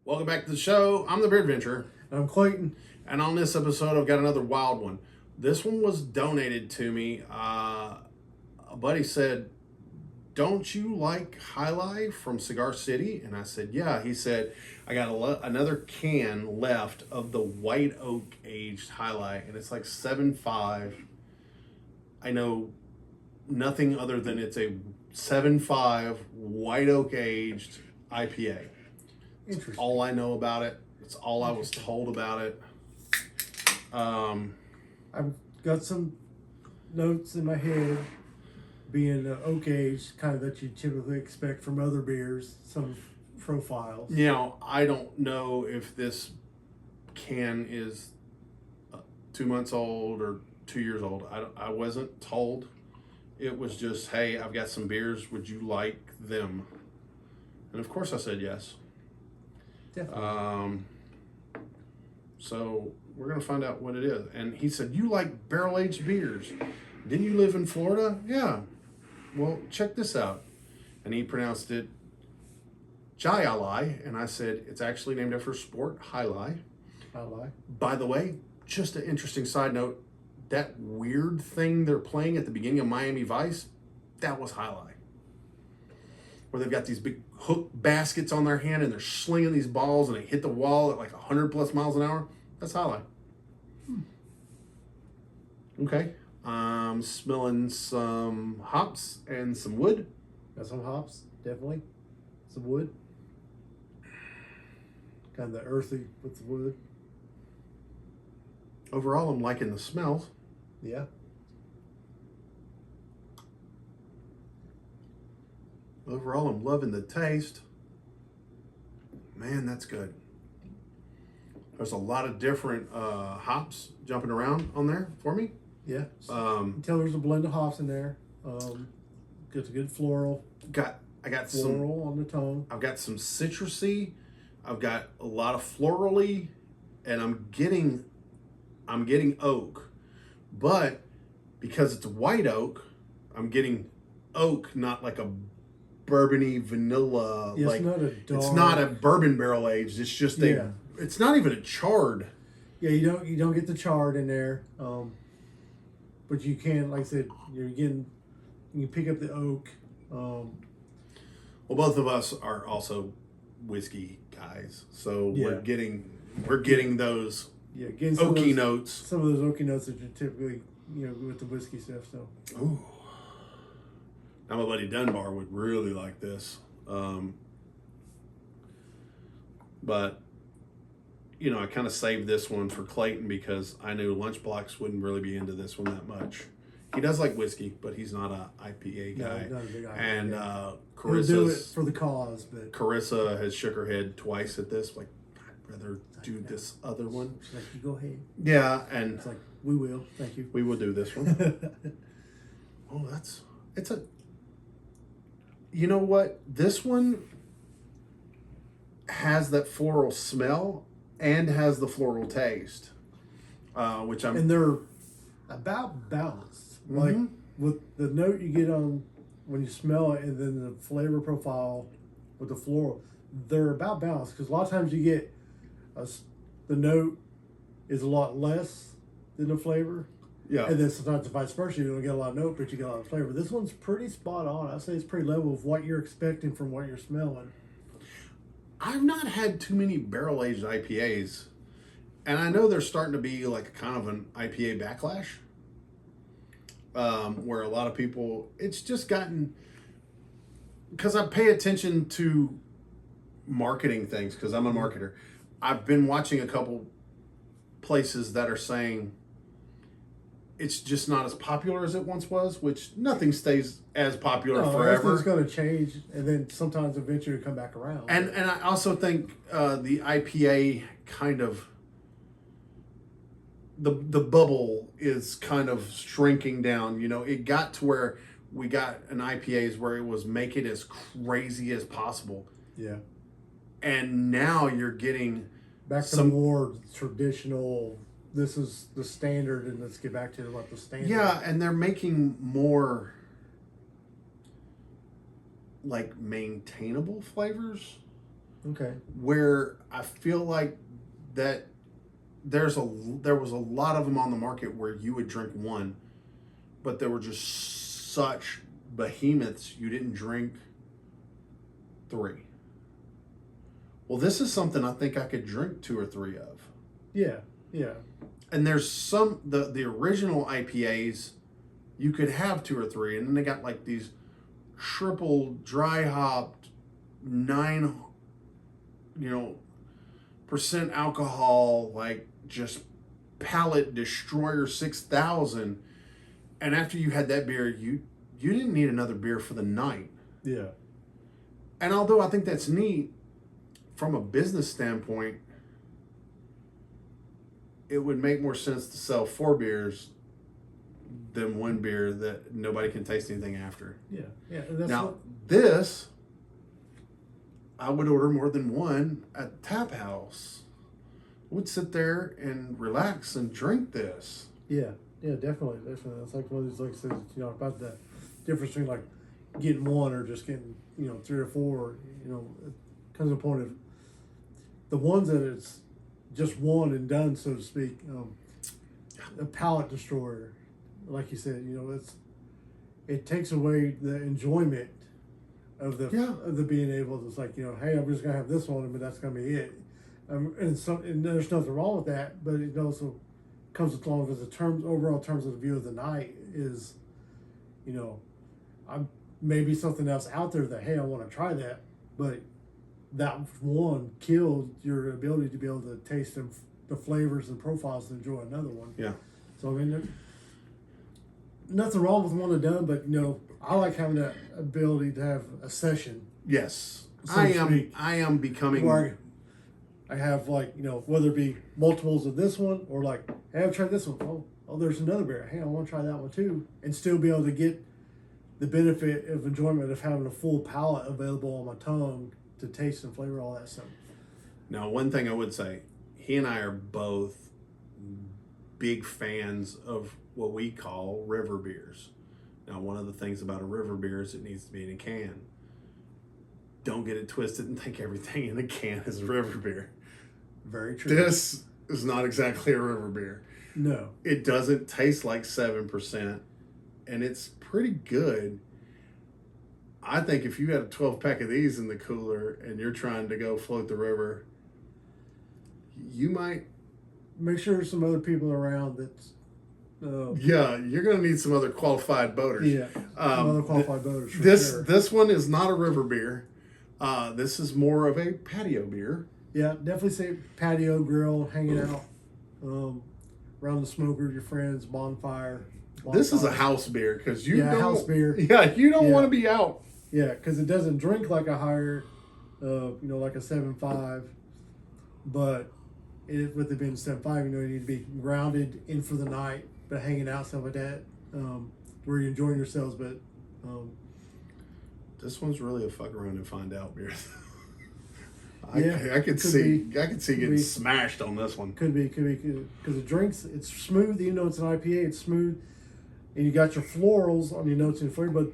Welcome back to the show. I'm the Beer Adventurer. I'm Clayton. And on this episode, I've got another wild one. This one was donated to me. A buddy said, "Don't you like Jai Alai from Cigar City?" And I said, "Yeah." He said, "I got another can left of the white oak aged Jai Alai, and it's like 7.5. I know nothing other than it's a 7.5 white oak aged IPA. Interesting. All I know about it. It's all I was told about it. I've got some notes in my head, being oak aged, kind of that you typically expect from other beers, some profiles. You know, I don't know if this can is 2 months old or 2 years old. I wasn't told. It was just, hey, I've got some beers. Would you like them? And of course I said yes. Definitely. So we're going to find out what it is. And he said, "You like barrel-aged beers. Didn't you live in Florida?" "Yeah." "Well, check this out." And he pronounced it Jai Alai. And I said, "It's actually named after a sport, Jai Alai." Alai. By the way, just an interesting side note, that weird thing they're playing at the beginning of Miami Vice, that was Jai Alai. Where they've got these big hook baskets on their hand and they're slinging these balls and they hit the wall at like 100 plus miles an hour. That's Jai Alai. Okay. I'm smelling some hops and some wood. Got some hops, definitely. Some wood. Kind of earthy with the wood. Overall, I'm liking the smells. Yeah. Overall, I'm loving the taste. Man, that's good. There's a lot of different hops jumping around on there for me. Yeah. You can tell there's a blend of hops in there. Gets a good floral. I got floral on the tongue. I've got some citrusy. I've got a lot of florally, and I'm getting oak. But because it's white oak, I'm getting oak, not like a bourbony vanilla. Yeah, like it's not a bourbon barrel aged. It's just it's not even a charred. Yeah, you don't get the charred in there. But you can, like I said, you can pick up the oak. Well, both of us are also whiskey guys, so we're getting those oaky notes. Some of those oaky notes that you typically with the whiskey stuff. So. Ooh. Now my buddy Dunbar would really like this, but I kind of saved this one for Clayton because I knew Lunchbox wouldn't really be into this one that much. He does like whiskey, but he's not a IPA guy. No, not a big IPA. And He'll do it for the cause, but Carissa has shook her head twice at this. Like, I'd rather do this other one. She's like, "You go ahead." Yeah, and it's like, "We will, thank you. We will do this one." Oh, it's a. You know what? This one has that floral smell and has the floral taste, which and they're about balanced. Mm-hmm. Like with the note you get on when you smell it, and then the flavor profile with the floral, they're about balanced. Because a lot of times you get the note is a lot less than the flavor. Yeah. And then sometimes the vice versa, you don't get a lot of note, but you get a lot of flavor. This one's pretty spot on. I'd say it's pretty level of what you're expecting from what you're smelling. I've not had too many barrel-aged IPAs, and I know there's starting to be like kind of an IPA backlash, where a lot of people, it's just gotten, because I pay attention to marketing things, because I'm a marketer. I've been watching a couple places that are saying it's just not as popular as it once was, which nothing stays as popular forever. It's going to change, and then sometimes eventually come back around. And I also think the IPA kind of, the bubble is kind of shrinking down. It got to where we got an IPAs where it was make it as crazy as possible. Yeah. And now you're getting back to some more traditional. This is the standard, and let's get back to what the standard. Yeah, and they're making more like maintainable flavors. Okay. where I feel like that there was a lot of them on the market where you would drink one, but they were just such behemoths you didn't drink three. Well, this is something I think I could drink two or three of. Yeah. Yeah. And there's some the original IPAs you could have two or three, and then they got like these triple dry hopped 9 percent alcohol, like just palate destroyer 6,000. And after you had that beer, you didn't need another beer for the night. Yeah. And although I think that's neat from a business standpoint, it would make more sense to sell 4 beers than 1 beer that nobody can taste anything after. Yeah. Yeah. And that's Now, this, I would order more than one at the tap house. Would sit there and relax and drink this. Yeah, definitely. It's like one of these, like I said, about the difference between like getting one or just getting 3 or 4. It comes to a point of the ones that it's just one and done, so to speak. A palate destroyer, like you said. It takes away the enjoyment of the being able to. It's like, hey, I'm just gonna have this one, but that's gonna be it. And there's nothing wrong with that, but it also comes along with the overall terms of the view of the night is, I'm maybe something else out there that, hey, I want to try that, but that one killed your ability to be able to taste the flavors and profiles to enjoy another one. Yeah. So I mean, nothing wrong with one and done, but I like having that ability to have a session. Yes. So to speak. I am becoming. Where I have whether it be multiples of this one or like, hey, I've tried this one. Oh, there's another beer. Hey, I want to try that one too, and still be able to get the benefit of enjoyment of having a full palate available on my tongue to taste and flavor all that stuff. Now, one thing I would say, he and I are both big fans of what we call river beers. Now, one of the things about a river beer is it needs to be in a can. Don't get it twisted and think everything in a can is river beer. Very true. This is not exactly a river beer. No. It doesn't taste like 7%, and it's pretty good. I think if you got a 12-pack of these in the cooler and you're trying to go float the river, you might... Make sure there's some other people around that's... yeah, you're going to need some other qualified boaters. Yeah, some other qualified boaters. This one is not a river beer. This is more of a patio beer. Yeah, definitely say patio grill, hanging out around the smoker with your friends, bonfire. This is a house beer because you don't, house beer. Yeah, you don't want to be out. Yeah, because it doesn't drink like a higher, like a 7.5, but with it being a 7.5, you need to be grounded in for the night, but hanging out, stuff like that, where you're enjoying yourselves. But this one's really a fuck around and find out beer. Yeah, I could see getting smashed on this one. Could be because it drinks. It's smooth, even though it's an IPA. It's smooth, and you got your florals on your notes and flavor, but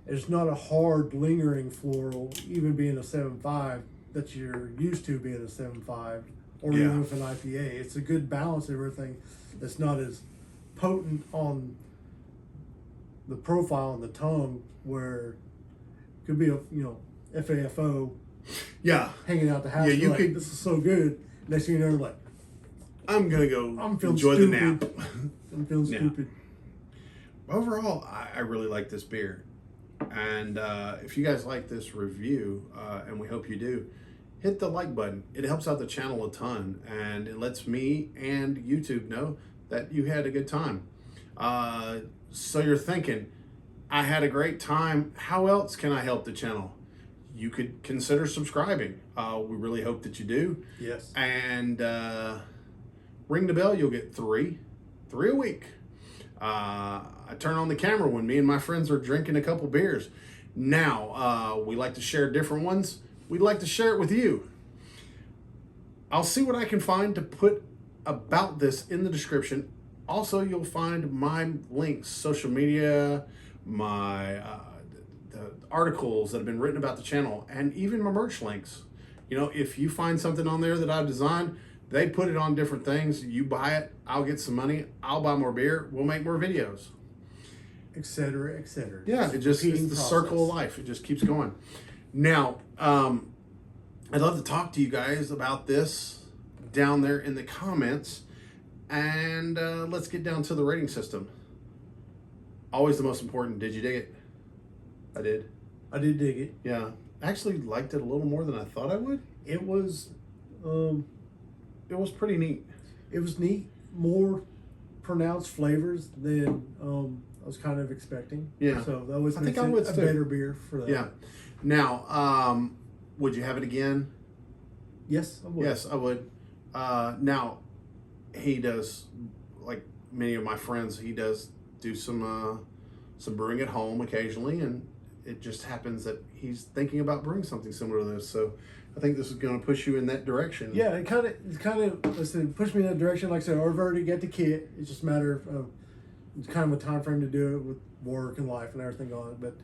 it's not a hard, lingering floral, even being a 7.5 that you're used to being a 7.5, or even with an IPA. It's a good balance of everything. That's not as potent on the profile and the tongue, where it could be a FAFO. Yeah, hanging out the house. Yeah, you like, could. This is so good. Next thing you know, like, I'm gonna go enjoy stupid. the nap. I'm feeling stupid. Overall, I really like this beer, and if you guys like this review, and we hope you do, hit the like button. It helps out the channel a ton, and it lets me and YouTube know that you had a good time. So you're thinking, I had a great time. How else can I help the channel? You could consider subscribing. We really hope that you do. Yes. And ring the bell. You'll get three a week. I turn on the camera when me and my friends are drinking a couple beers. Now, we like to share different ones. We'd like to share it with you. I'll see what I can find to put about this in the description. Also, you'll find my links, social media, my... the articles that have been written about the channel, and even my merch links. You know, if you find something on there that I've designed, they put it on different things. You buy it, I'll get some money. I'll buy more beer. We'll make more videos. Etc. Etc. Yeah, it's the circle of life. It just keeps going. Now, I'd love to talk to you guys about this down there in the comments. And let's get down to the rating system. Always the most important. Did you dig it? I did. I did dig it. Yeah. Actually liked it a little more than I thought I would. It was Pretty neat. It was neat. More pronounced flavors than I was kind of expecting. Yeah. So that was I think I would a too. better beer for that. Yeah. Now, would you have it again? Yes, I would. Yes, I would. Now, he does, like many of my friends, he does do some brewing at home occasionally, and it just happens that he's thinking about brewing something similar to this. So I think this is going to push you in that direction. Yeah, it kind of listen, pushed me in that direction. Like I said, I've already got the kit. It's just a matter of it's kind of a time frame to do it with work and life and everything on it. But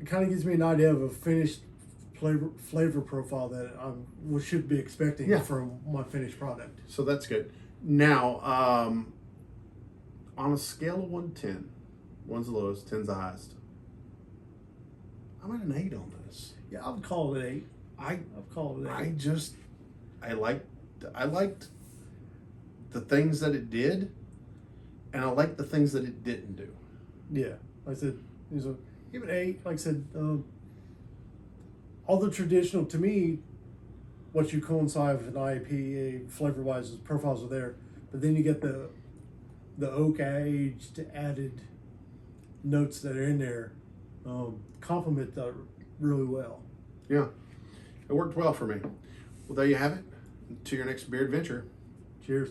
it kind of gives me an idea of a finished flavor profile that I should be expecting from my finished product. So that's good. Now, on a scale of 1 to 10, 1's the lowest, 10's the highest. I'm at an 8 on this. Yeah, I would call it 8. I've called it 8. I liked the things that it did, and I liked the things that it didn't do. Yeah, like I said, give it 8. Like I said, all the traditional, to me, what you coincide with an IPA flavor-wise, profiles are there, but then you get the oak aged added notes that are in there, complement that really well. Yeah, it worked well for me. Well, there you have it. To your next beer adventure. Cheers.